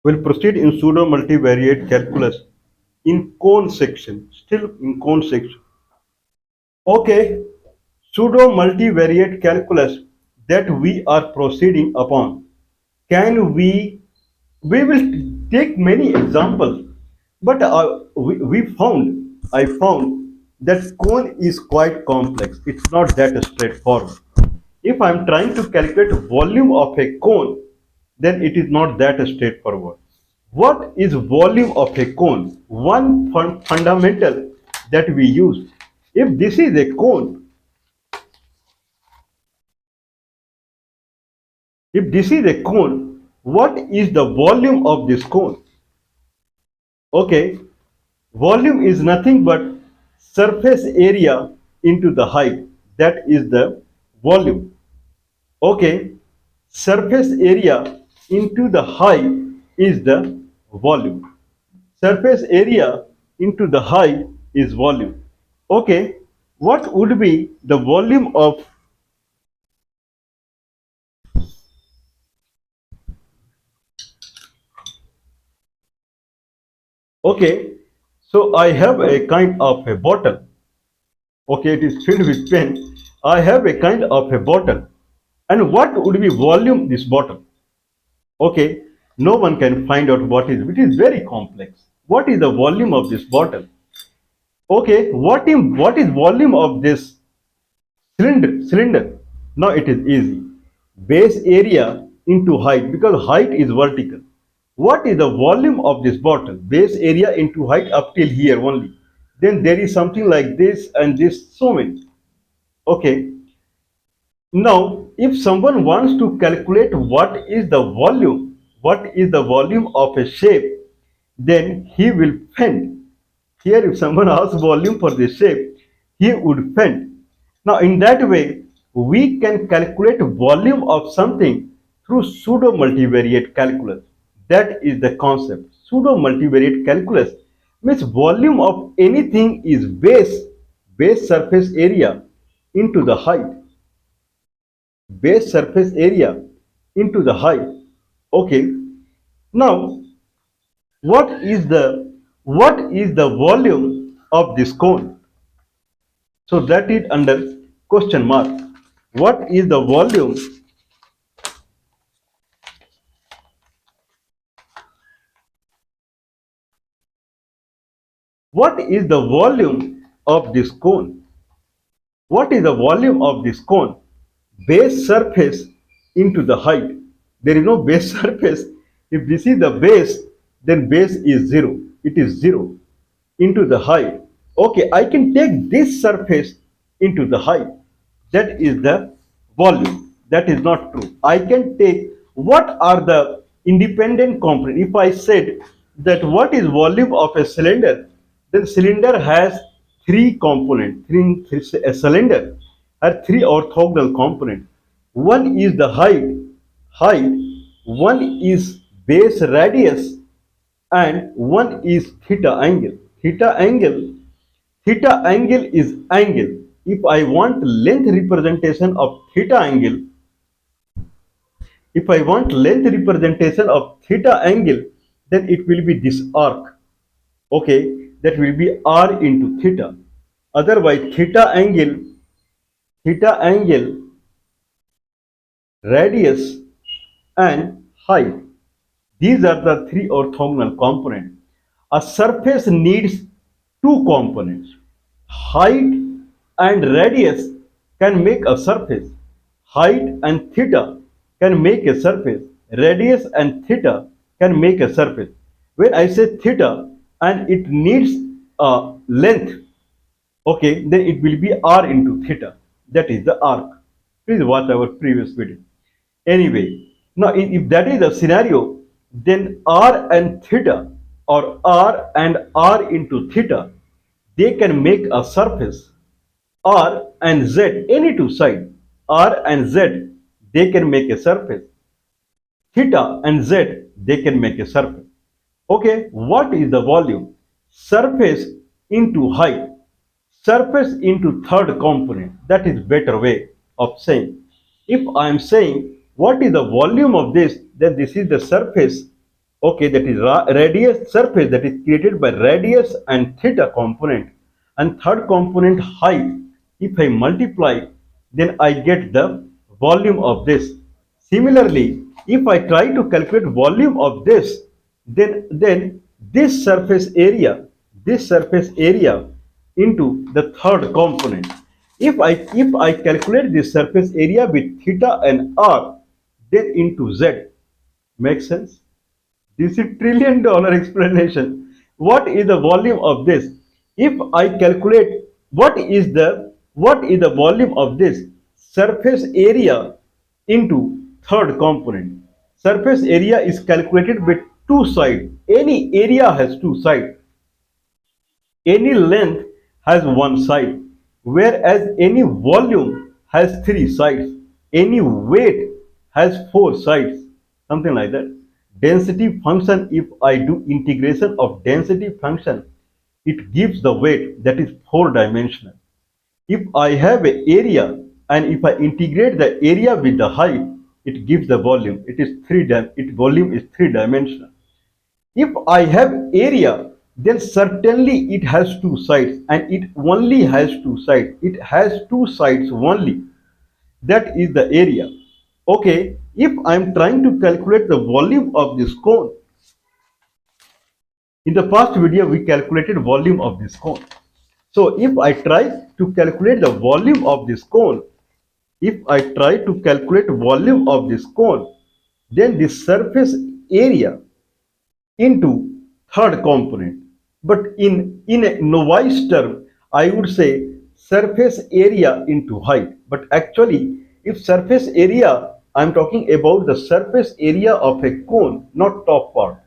We'll proceed in pseudo multivariate calculus in cone section, still in cone section. Okay, pseudo multivariate calculus that we are proceeding upon. Can we will take many examples, but I found that cone is quite complex. It's not that straightforward. If I'm trying to calculate volume of a cone, then it is not that straightforward. What is volume of a cone? One fundamental that we use. If this is a cone, if this is a cone, what is the volume of this cone? Okay, volume is nothing but surface area into the height. That is the volume. Okay, surface area into the height is the volume. Surface area into the height is volume. Okay, what would be the volume of, okay, so I have a kind of a bottle. Okay, it is filled with pen. I have a kind of a bottle. And what would be volume this bottle? Okay, no one can find out what is, it is very complex. What is the volume of this bottle? Okay, what is volume of this cylinder? Now it is easy. Base area into height, because height is vertical. What is the volume of this bottle? Base area into height up till here only. Then there is something like this and this, so many. Okay, now, if someone wants to calculate what is the volume of a shape, then he will fend. Here, if someone asks volume for the shape, he would fend. Now, in that way, we can calculate volume of something through pseudo multivariate calculus. That is the concept. Pseudo multivariate calculus means volume of anything is base surface area into the height, base surface area into the height. Okay, now what is the volume of this cone? So that is under question mark. What is the volume? What is the volume of this cone? What is the volume of this cone? Base surface into the height. There is no base surface. If this is the base, then base is 0. It is 0 into the height. Okay, I can take this surface into the height. That is the volume. That is not true. I can take what are the independent components. If I said that what is volume of a cylinder, then cylinder has three components. A cylinder has three orthogonal components. One is the height, one is base radius, and one is theta angle. Theta angle is angle. If I want length representation of theta angle, if I want length representation of theta angle, then it will be this arc. Okay, that will be r into theta. Otherwise, theta angle, radius, and height. These are the three orthogonal components. A surface needs two components. Height and radius can make a surface. Height and theta can make a surface. Radius and theta can make a surface. When I say theta and it needs a length, okay, then it will be r into theta. That is the arc. Please watch our previous video. Anyway, now if that is the scenario, then r and theta or r and r into theta, they can make a surface. R and z, any two side, r and z, they can make a surface. Theta and z, they can make a surface. Okay, what is the volume? Surface into height, surface into third component. That is better way of saying. If I am saying what is the volume of this, then this is the surface Okay, that is radius surface that is created by radius and theta component, and third component height. If I multiply, then I get the volume of this. Similarly, if I try to calculate volume of this, then this surface area into the third component. If I calculate this surface area with theta and r, then into z. Makes sense? This is $1 trillion explanation. What is the volume of this? If I calculate what is the volume of this surface area into third component. Surface area is calculated with two sides. Any area has two sides. Any length has one side, whereas any volume has three sides. Any weight has four sides, something like that. Density function, if I do integration of density function, it gives the weight that is four dimensional. If I have an area and if I integrate the area with the height, it gives the volume. Its volume is three dimensional. If I have area, then certainly it has two sides, and it only has two sides. It has two sides only. That is the area. Okay, if I am trying to calculate the volume of this cone, in the past video we calculated volume of this cone. So if I try to calculate the volume of this cone, if I try to calculate volume of this cone, then the surface area into third component. But in a novice term, I would say surface area into height. But actually, if surface area, I'm talking about the surface area of a cone, not top part.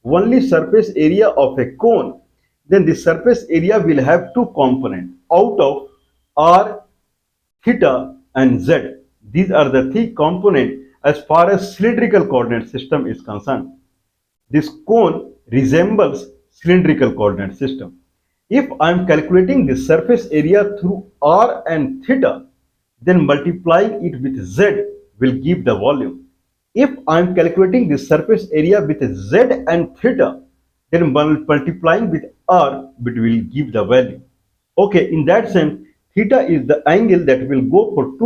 Only surface area of a cone, then the surface area will have two components out of r, theta and z. These are the three components as far as cylindrical coordinate system is concerned. This cone resembles cylindrical coordinate system. If I am calculating the surface area through r and theta, then multiplying it with z will give the volume. If I am calculating the surface area with z and theta, then multiplying with r will give the value. Okay, in that sense, theta is the angle that will go for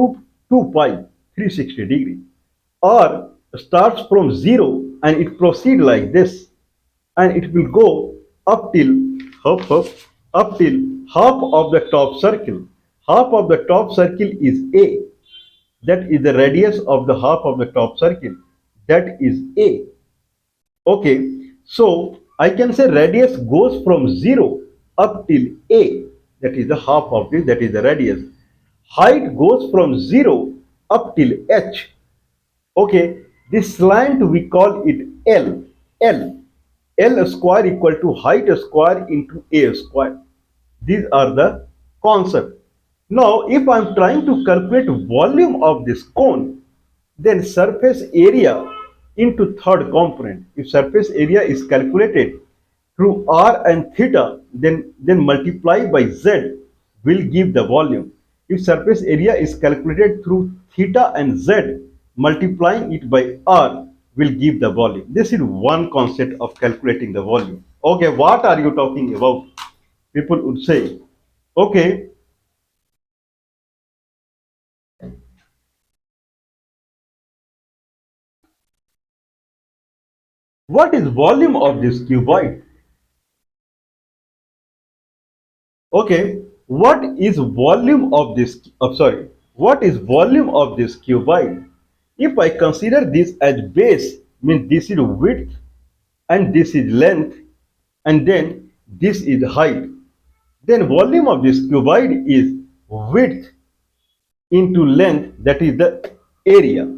2 pi 360 degree. R starts from 0 and it proceeds like this, and it will go up till up till half of the top circle. Half of the top circle is A. That is the radius of the half of the top circle. That is A. Okay, so I can say radius goes from 0 up till A. That is the half of this, that is the radius. Height goes from 0 up till H. Okay, this slant we call it L. L. L square equal to height square into A square. These are the concept. Now, if I am trying to calculate volume of this cone, then surface area into third component. If surface area is calculated through r and theta, then multiply by z will give the volume. If surface area is calculated through theta and z, multiplying it by r will give the volume. This is one concept of calculating the volume. Okay, what are you talking about? People would say, okay, what is volume of this cuboid? Okay, what is volume of this? Sorry, what is volume of this cuboid? If I consider this as base, means this is width and this is length, and then this is height. Then volume of this cuboid is width into length, that is the area,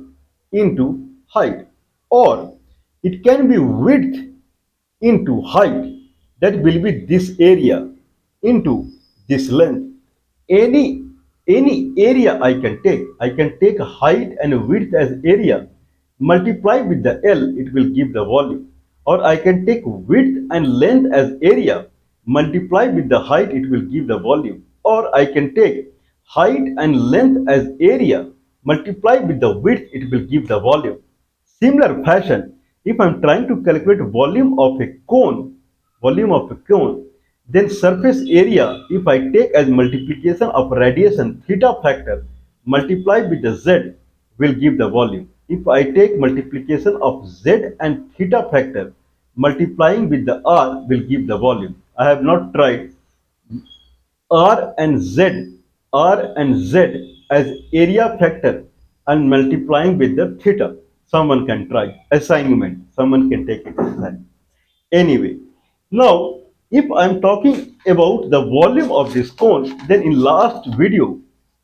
into height, or it can be width into height, that will be this area, into this length. Any any area I can take height and width as area, multiply with the L, it will give the volume. Or I can take width and length as area, multiply with the height, it will give the volume. Or I can take height and length as area, multiply with the width, it will give the volume. Similar fashion, If I'm trying to calculate volume of a cone, then surface area, if I take as multiplication of radiation theta factor multiplied with the z, will give the volume. If I take multiplication of z and theta factor multiplying with the r will give the volume. I have not tried R and Z, R and Z as area factor and multiplying with the theta. Someone can try assignment. Someone can take it as that. Anyway, now if I'm talking about the volume of this cone, then in last video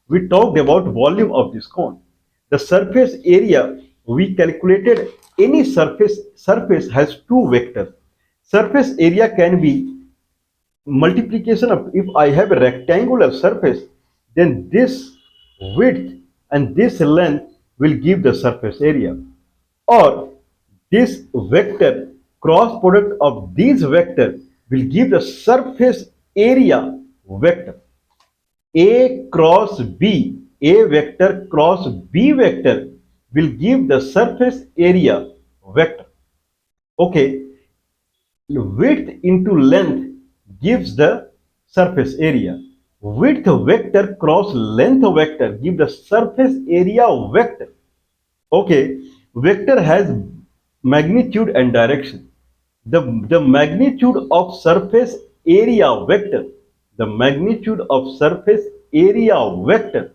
we talked about volume of this cone. The surface area we calculated any surface has two vectors. Surface area can be multiplication of, if I have a rectangular surface, then this width and this length will give the surface area, or this vector cross product of these vector will give the surface area vector. A cross B, A vector cross B vector will give the surface area vector. Okay, width into length gives the surface area. Width vector cross length vector give the surface area vector. Okay, vector has magnitude and direction. The magnitude of surface area vector, the magnitude of surface area vector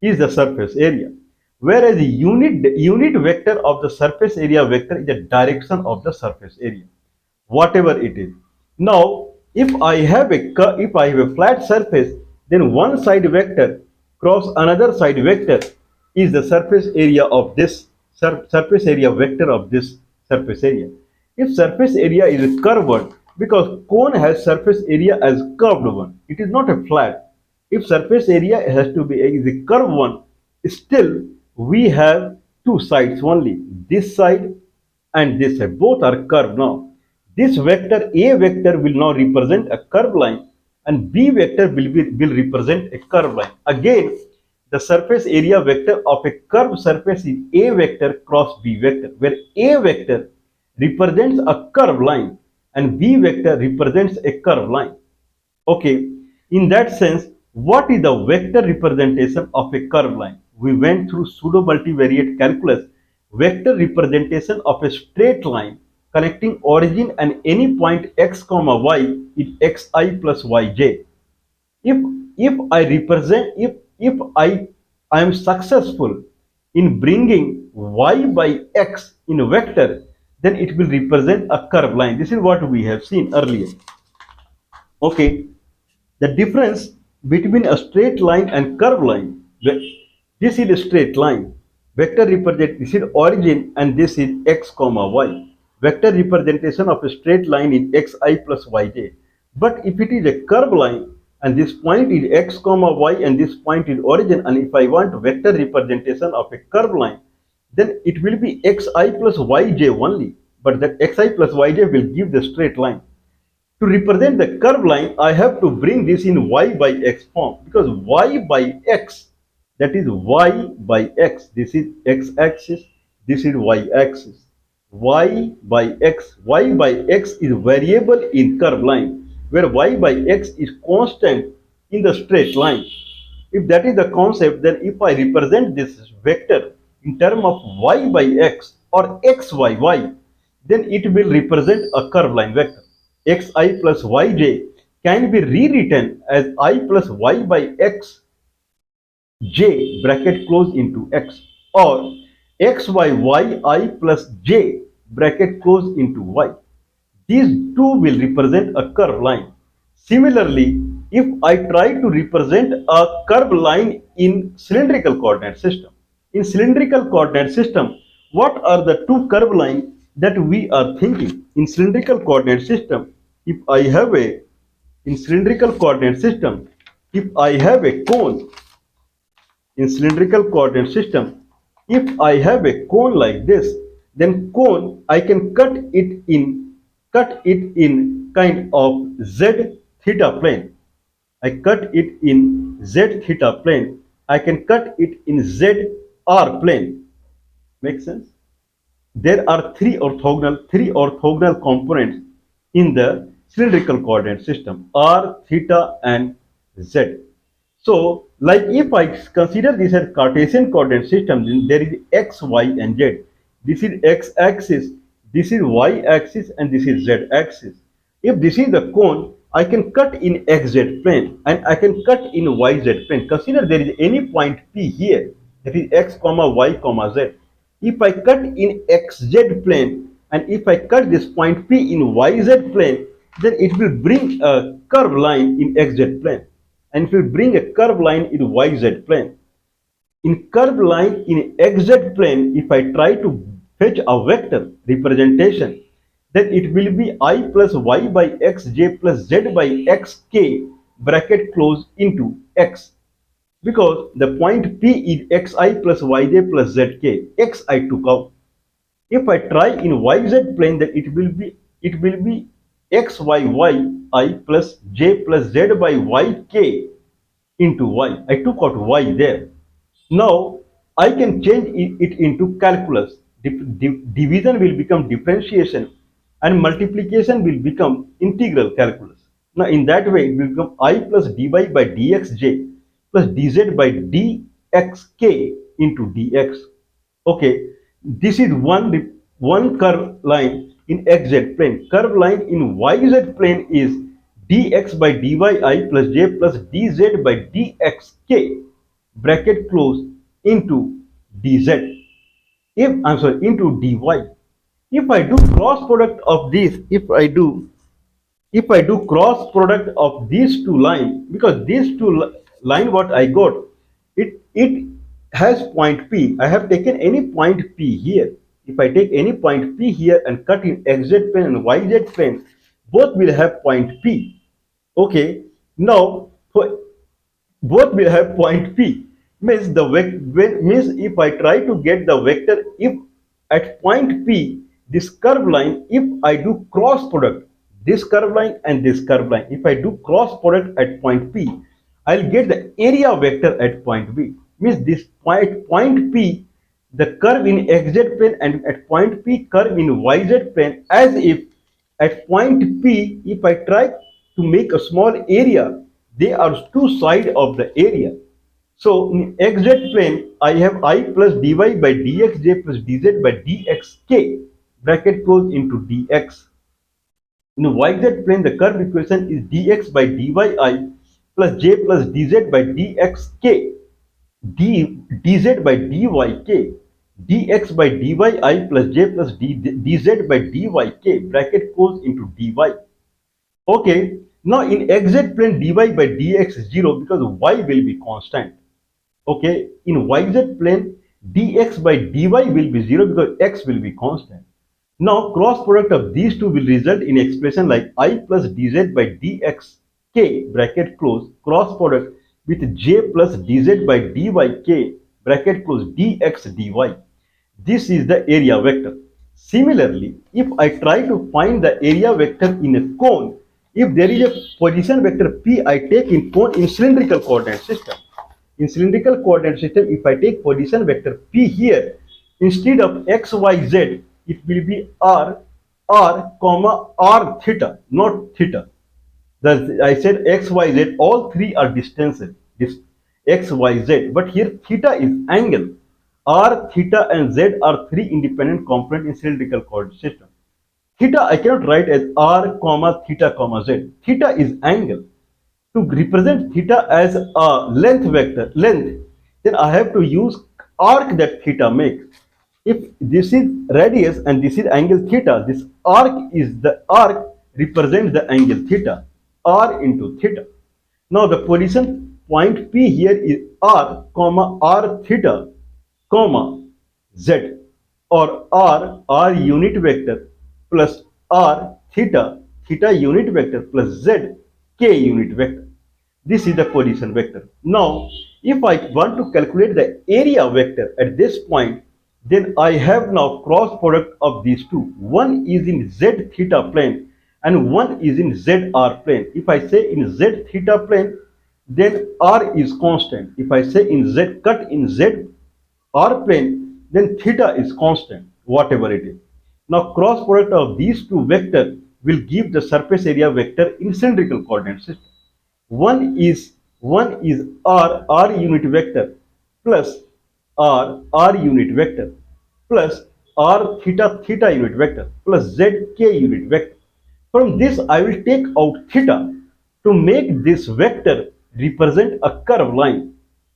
is the surface area. Whereas the unit vector of the surface area vector is the direction of the surface area, whatever it is. Now, if I have a flat surface, then one side vector cross another side vector is the surface area of this surface area vector of this surface area. If surface area is curved, because cone has surface area as curved one, it is not a flat. If surface area has to be is a curved one, still we have two sides only, this side and this side. Both are curved now. This vector A vector will now represent a curved line and B vector will represent a curved line. Again, the surface area vector of a curved surface is A vector cross B vector, where A vector represents a curved line and B vector represents a curved line. Okay, in that sense, what is the vector representation of a curved line? We went through pseudo multivariate calculus. Vector representation of a straight line connecting origin and any point x comma y is xi plus yj. If I represent if I am successful in bringing y by x in a vector, then it will represent a curved line. This is what we have seen earlier. Okay, the difference between a straight line and curved line. This is a straight line. Vector represent this is origin and this is x comma y. Vector representation of a straight line is xi plus yj. But if it is a curved line and this point is x comma y and this point is origin, and if I want vector representation of a curved line, then it will be xi plus yj only. But that xi plus yj will give the straight line. To represent the curved line, I have to bring this in y by x form, because y by x, that is y by x, this is x axis, this is y axis. Y by x is variable in curved line, where y by x is constant in the straight line. If that is the concept, then if I represent this vector in term of y by x or x y y, then it will represent a curved line vector. Xi plus yj can be rewritten as I plus y by x j bracket close into x, or xy plus j bracket close into y. These two will represent a curved line. Similarly, if I try to represent a curved line in cylindrical coordinate system, what are the two curved lines that we are thinking? In cylindrical coordinate system, if I have a in cylindrical coordinate system, if I have a cone in cylindrical coordinate system, if I have a cone like this, then cone I can cut it in kind of z theta plane. I cut it in z theta plane. I can cut it in z r plane. Make sense? there are three orthogonal components in the cylindrical coordinate system: r, theta, and z. So, like if I consider this as Cartesian coordinate system, then there is x, y, and z. This is x-axis, this is y-axis, and this is z-axis. If this is the cone, I can cut in xz plane and I can cut in yz plane. Consider there is any point P here, that is x comma y comma z. If I cut in xz plane and if I cut this point P in yz plane, then it will bring a curved line in xz plane and it will bring a curved line in yz plane. In curved line in xz plane, if I try to fetch a vector representation, then it will be I plus y by xj plus z by xk bracket close into x, because the point P is xi plus yj plus zk. X I took out. If I try in yz plane, then it will be xyyi plus j plus z by yk into y. I took out y there. Now I can change it into calculus. Division will become differentiation and multiplication will become integral calculus. Now in that way it will become I plus dy by dxj plus dz by dxk into dx. Okay, this is one curve line in xz plane. Curve line in yz plane is dx by dyi plus j plus dz by dxk bracket close into dz. If I'm sorry, into dy. If I do cross product of this, if I do cross product of these two lines, because these two line what I got, it has point P. I have taken any point P here. If I take any point P here and cut in xz plane and yz plane, both will have point P. Okay. Now for both will have point P. Means means if I try to get the vector, if at point P this curve line, if I do cross product this curve line and this curve line, if I do cross product at point P, I'll get the area vector at point B. Means this point P, the curve in xz plane, and at point P curve in yz plane, as if at point P, if I try to make a small area, they are two sides of the area. So in xz plane, I have I plus dy by dxj plus dz by dxk bracket close into dx. In yz plane, the curve equation is dx by dyi plus j plus dz by dxk, dz by dyk, dx by dyi plus j plus dz by dyk bracket close into dy. Okay, now in xz plane dy by dx is 0 because y will be constant. Okay, in yz plane dx by dy will be 0 because x will be constant. Now cross product of these two will result in expression like I plus dz by dxk bracket close cross product with j plus dz by dyk bracket close dx dy. This is the area vector. Similarly, if I try to find the area vector in a cone, if there is a position vector p I take in cone in cylindrical coordinate system. In cylindrical coordinate system, if I take position vector p here, instead of x, y, z, it will be r, comma, r theta, not theta. I said x, y, z, all three are distances, this x, y, z, but here theta is angle. R, theta, and z are three independent components in cylindrical coordinate system. Theta I cannot write as r, comma, theta, comma, z. Theta is angle. To represent theta as a length vector, then I have to use arc that theta makes. If this is radius and this is angle theta, this arc represents the angle theta, r into theta. Now the position point P here is r, comma, r theta, comma, z, or r unit vector plus r theta, theta unit vector plus z, k unit vector. This is the position vector. Now, if I want to calculate the area vector at this point, then I have now cross product of these two. One is in z theta plane and one is in zr plane. If I say in z theta plane, then r is constant. If I say in z cut in z r plane, then theta is constant. whatever it is. Now cross product of these two vectors will give the surface area vector in cylindrical coordinate system. One is r unit vector plus r unit vector plus r theta unit vector plus z k unit vector. From this I will take out theta to make this vector represent a curved line.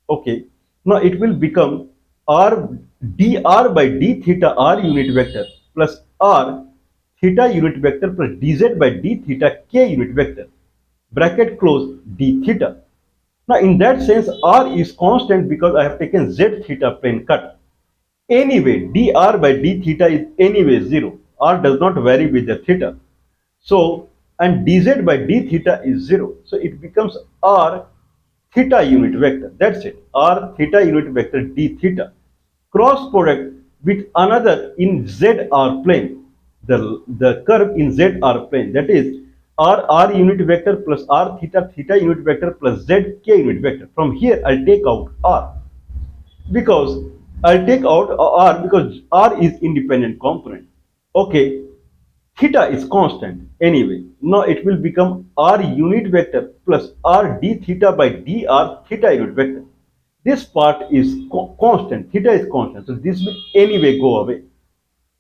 Okay. Now it will become r dr by d theta r unit vector plus r theta unit vector plus dz by d theta k unit vector, bracket close d theta. Now in that sense r is constant because I have taken z theta plane cut. Anyway, dr by d theta is anyway 0. R does not vary with the theta. So, and dz by d theta is 0. So it becomes r theta unit vector. That's it. R theta unit vector d theta. Cross product with another in zr plane. The curve in zr plane. That is r unit vector plus r theta unit vector plus z k unit vector. From here I'll take out r, because I'll take out r because r is independent component. Okay, theta is constant anyway. Now it will become r unit vector plus r d theta by dr theta unit vector. This part is constant, theta is constant, so this will anyway go away,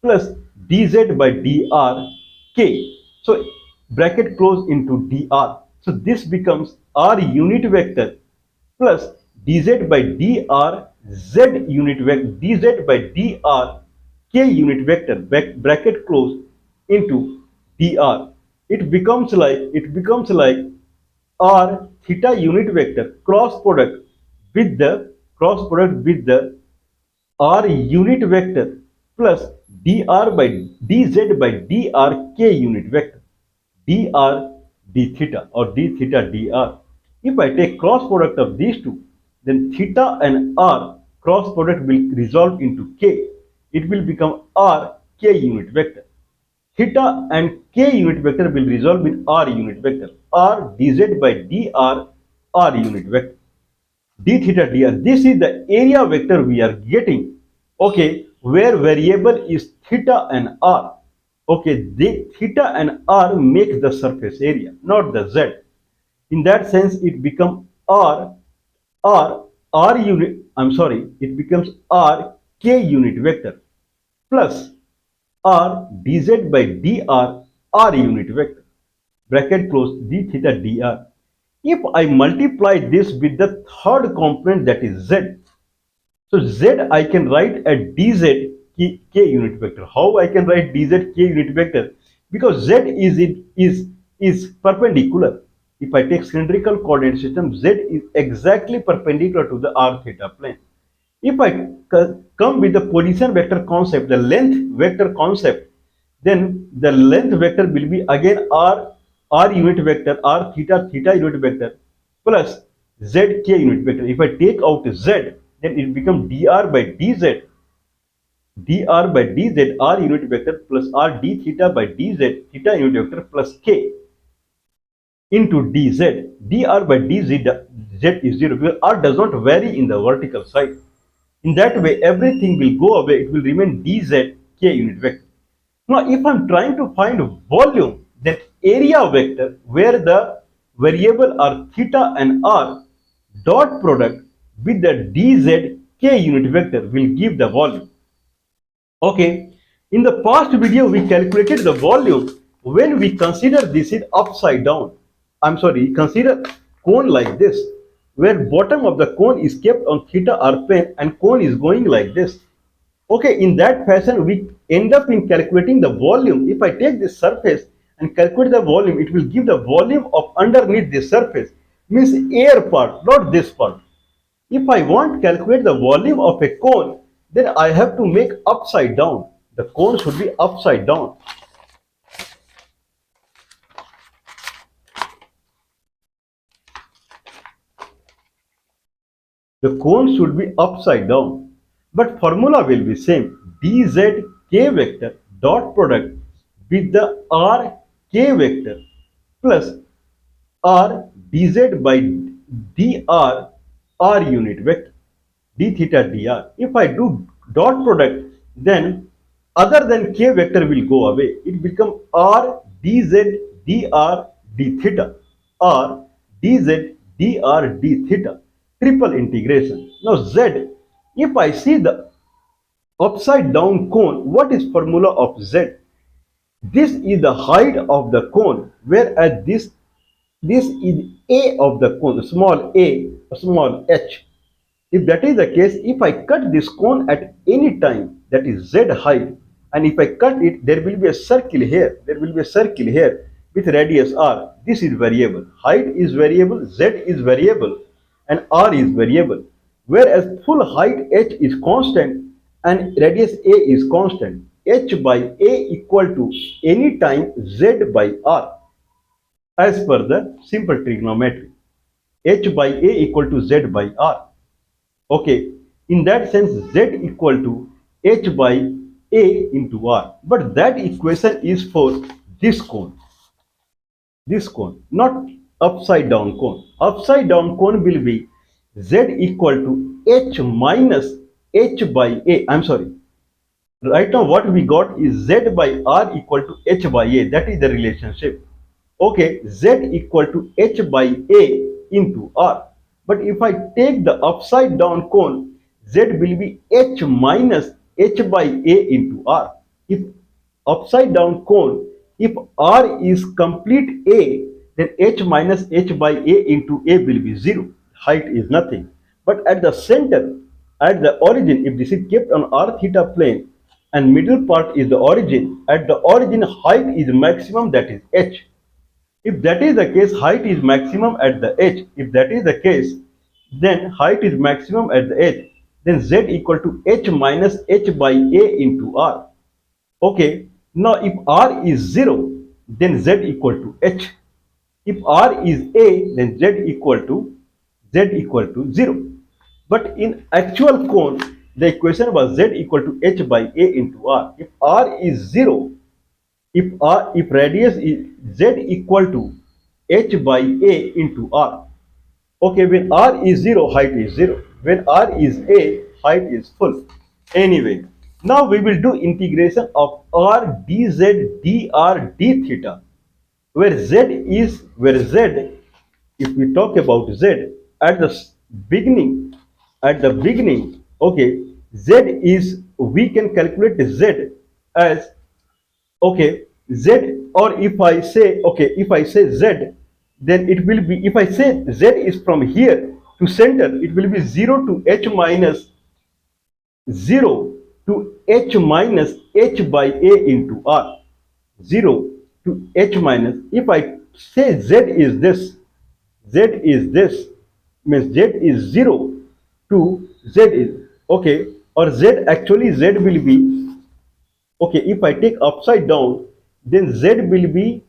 plus dz by dr k. So bracket close into dr. So this becomes r unit vector plus dz by dr z unit vector, dz by dr k unit vector, bracket close into dr. It becomes like r theta unit vector cross product with the r unit vector plus dr by dz by dr k unit vector, dr d theta or d theta dr. If I take cross product of these two, then theta and r cross product will resolve into k. It will become r k unit vector. Theta and k unit vector will resolve in r unit vector, r dz by dr r unit vector, d theta dr. This is the area vector we are getting. Okay, where variable is theta and r. Okay, the theta and r make the surface area, not the z. In that sense, it becomes r unit. I'm sorry, it becomes r k unit vector plus r dz by dr r unit vector, bracket close d theta dr. If I multiply this with the third component, that is z, so z I can write at dz k unit vector. How I can write dz k unit vector? Because z is perpendicular. If I take cylindrical coordinate system, z is exactly perpendicular to the r theta plane. If I come with the position vector concept, the length vector concept, then the length vector will be again r unit vector, r theta unit vector plus z k unit vector. If I take out z, then it becomes dr by dz r unit vector plus r d theta by dz theta unit vector plus k into dz. Dr by dz z is 0 because r does not vary in the vertical side. In that way, everything will go away. It will remain dz k unit vector. Now, if I'm trying to find volume, then area vector where the variable are theta and r, dot product with the dz k unit vector will give the volume. Okay, in the past video we calculated the volume when we consider this is upside down. I'm sorry, consider cone like this, where bottom of the cone is kept on theta r plane and cone is going like this. Okay, in that fashion we end up in calculating the volume. If I take this surface and calculate the volume, it will give the volume of underneath this surface, means air part, not this part. If I want to calculate the volume of a cone, then I have to make upside down. The cone should be upside down. The cone should be upside down. But formula will be same. dz k vector dot product with the r k vector plus r dz by dr r unit vector d theta dr. If I do dot product, then other than k vector will go away. It become r dz dr d theta, r dz dr d theta, triple integration. Now z, if I see the upside down cone, what is formula of z? This is the height of the cone, whereas this is a of the cone, small a, small h. If that is the case, if I cut this cone at any time, that is z height, and if I cut it, there will be a circle here. There will be a circle here with radius r. This is variable. Height is variable, z is variable, and r is variable. Whereas full height h is constant and radius a is constant. H by a equal to any time z by r as per the simple trigonometry. H by a equal to z by r. Okay, in that sense z equal to h by a into r, but that equation is for this cone, not upside down cone. Upside down cone will be z equal to h minus h by a. I'm sorry, right now what we got is z by r equal to h by a. That is the relationship. Okay, z equal to h by a into r. But if I take the upside down cone, z will be h minus h by a into r. If upside down cone, if r is complete a, then h minus h by a into a will be 0. Height is nothing. But at the center, at the origin, if this is kept on r theta plane and middle part is the origin, at the origin height is maximum, that is h. If that is the case, height is maximum at the edge. If that is the case, then height is maximum at the edge. Then z equal to h minus h by a into r. Okay. Now if r is 0, then z equal to h. If r is a, then z equal to 0. But in actual cone, the equation was z equal to h by a into r. If r is 0, if radius is z equal to h by a into r. Okay, when r is 0, height is 0. When r is a, height is full. Anyway, now we will do integration of r dz dr d theta, where z, if we talk about z at the beginning, okay, z is, we can calculate z as, okay, z, or if I say, okay, if I say z, then it will be, if I say z is from here to center, it will be 0 to h minus 0 to h minus h by a into r. 0 to h minus, if I say z is this, means z is 0 to z is, okay, or z, actually z will be, okay, if I take upside down, then z will be,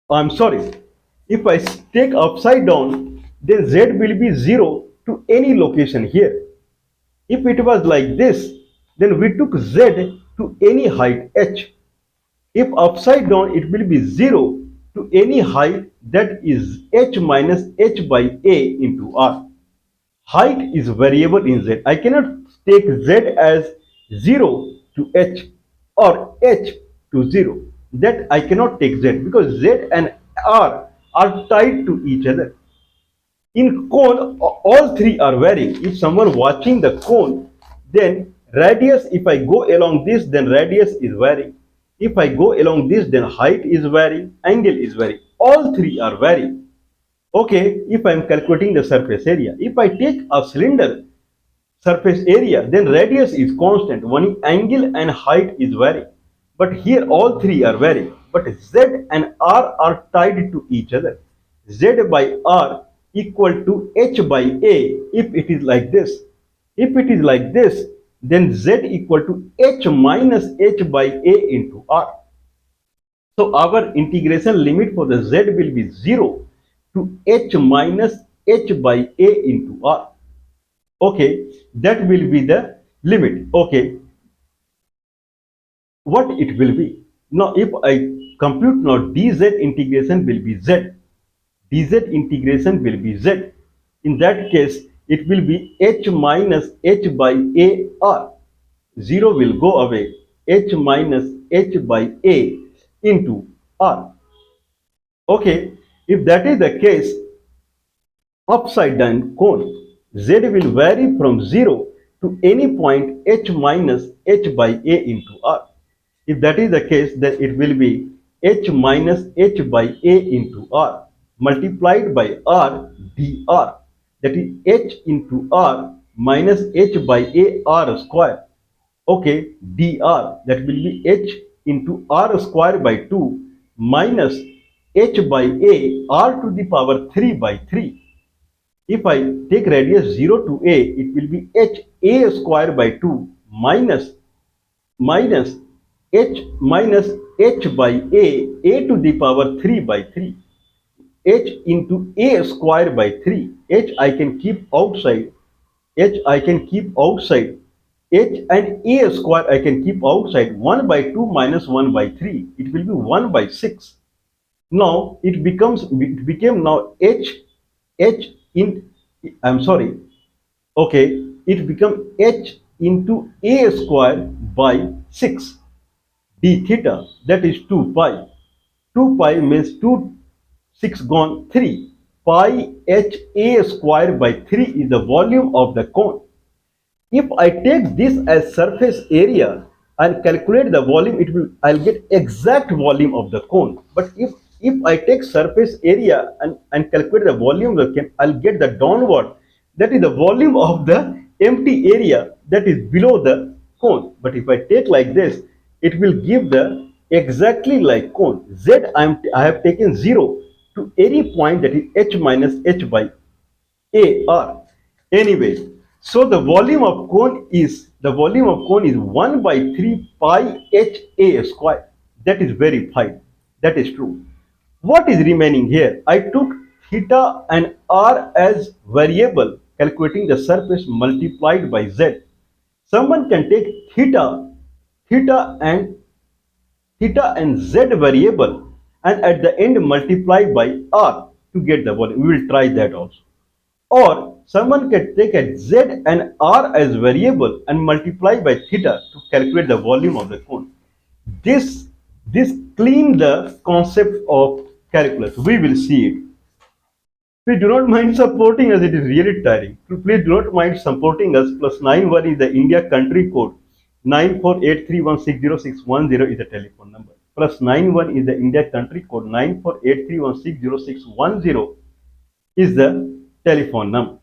I'm sorry, if I take upside down, then z will be 0 to any location here. If it was like this, then we took z to any height h. If upside down, it will be 0 to any height, that is h minus h by a into r. Height is variable in z. I cannot take z as 0 to h or h to 0. That I cannot take z, because z and r are tied to each other. In cone, all three are varying. If someone watching the cone, then radius, if I go along this, then radius is varying. If I go along this, then height is varying, angle is varying. All three are varying. Okay, if I am calculating the surface area, if I take a cylinder surface area, then radius is constant, only angle and height is varying. But here all three are varying. But z and r are tied to each other. Z by r equal to h by a, if it is like this. If it is like this, then z equal to h minus h by a into r. So our integration limit for the z will be 0 to h minus h by a into r. Okay, that will be the limit. Okay, what it will be? Now if I compute now, dz integration will be z. Dz integration will be z. In that case, it will be h minus h by a r. 0 will go away, h minus h by a into r. Okay, if that is the case, upside down cone, z will vary from 0 to any point h minus h by a into r. If that is the case, then it will be h minus h by a into r multiplied by r dr. That is h into r minus h by a r square. Okay, dr, that will be h into r square by 2 minus h by a r to the power 3 by 3. If I take radius 0 to a, it will be h a square by 2 minus h minus h by a to the power 3 by 3, h into a square by 3, h I can keep outside, h I can keep outside, h and a square I can keep outside, 1 by 2 minus 1 by 3, it will be 1 by 6. Now it became now h in, I'm sorry, okay, it become h into a square by 6 d theta, that is 2 pi. 2 pi means 2, 6 gone 3. Pi h a square by 3 is the volume of the cone. If I take this as surface area and calculate the volume, I'll get exact volume of the cone. But if I take surface area and calculate the volume of the cone, I'll get the downward. That is the volume of the empty area that is below the cone. But if I take like this, it will give the exactly like cone. I have taken 0 to any point, that is h minus h by AR. Anyway, so the volume of cone is 1 by 3 pi HA square. That is verified. That is true. What is remaining here? I took theta and r as variable, calculating the surface multiplied by z. Someone can take theta and z variable, and at the end multiply by r to get the volume. We will try that also. Or someone can take a z and r as variable and multiply by theta to calculate the volume of the cone. This this clean the concept of calculus. We will see it. Please do not mind supporting us. It is really tiring. Please do not mind supporting us. +91 is the India country code. 9483160610 is the telephone number. +91 is the India country code. 9483160610 is the telephone number.